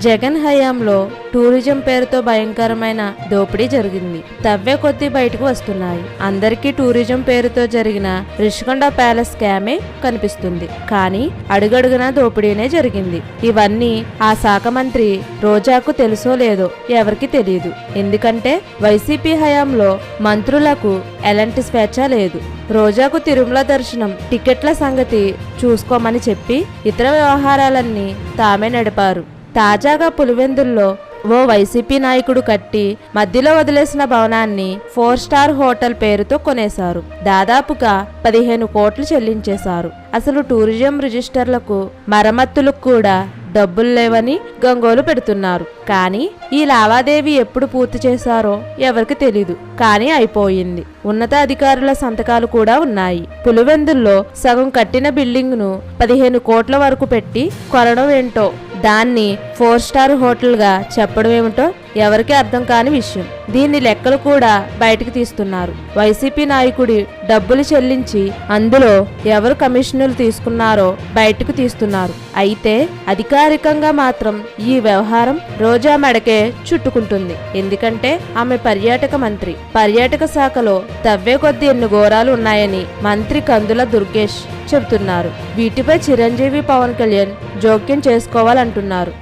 జగన్ హయాంలో టూరిజం పేరుతో భయంకరమైన దోపిడీ జరిగింది. తవ్వే కొద్దీ బయటకు వస్తున్నాయి. అందరికీ టూరిజం పేరుతో జరిగిన రిషికొండ ప్యాలెస్ స్కామే కనిపిస్తుంది. కానీ అడుగడుగునా దోపిడీనే జరిగింది. ఇవన్నీ ఆ శాఖ మంత్రి రోజాకు తెలుసో లేదో ఎవరికి తెలియదు. ఎందుకంటే వైసీపీ హయాంలో మంత్రులకు ఎలాంటి స్వేచ్ఛ లేదు. రోజాకు తిరుమల దర్శనం టికెట్ల సంగతి చూసుకోమని చెప్పి ఇతర వ్యవహారాలన్నీ తామే నడిపారు. తాజాగా పులివెందుల్లో ఓ వైసీపీ నాయకుడు కట్టి మధ్యలో వదిలేసిన భవనాన్ని 4 స్టార్ హోటల్ పేరుతో కొనేశారు. దాదాపుగా 15 కోట్లు చెల్లించేశారు. అసలు టూరిజం రిజిస్టర్లకు మరమ్మతులకు కూడా డబ్బులు లేవని గంగోలు పెడుతున్నారు. కానీ ఈ లావాదేవీ ఎప్పుడు పూర్తి చేశారో ఎవరికి తెలీదు. కానీ అయిపోయింది. ఉన్నత అధికారుల సంతకాలు కూడా ఉన్నాయి. పులివెందుల్లో సగం కట్టిన బిల్డింగ్ ను 15 కోట్ల వరకు పెట్టి కొనడం ఏంటో, దాన్ని 4 స్టార్ హోటల్ గా చెప్పడం ఏమిటో ఎవరికి అర్థం కాని విషయం. దీన్ని లెక్కలు కూడా బయటకు తీస్తున్నారు. వైసీపీ నాయకుడి డబ్బులు చెల్లించి అందులో ఎవరు కమిషన్లు తీసుకున్నారో బయటకు తీస్తున్నారు. అయితే అధికారికంగా మాత్రం ఈ వ్యవహారం రోజా మెడకే చుట్టుకుంటుంది. ఎందుకంటే ఆమె పర్యాటక మంత్రి. పర్యాటక శాఖలో తవ్వే కొద్ది ఎన్ని ఘోరాలు ఉన్నాయని మంత్రి కందుల దుర్గేష్ చెబుతున్నారు. వీటిపై చిరంజీవి, పవన్ కళ్యాణ్ జోక్యం చేసుకోవాలంటున్నారు.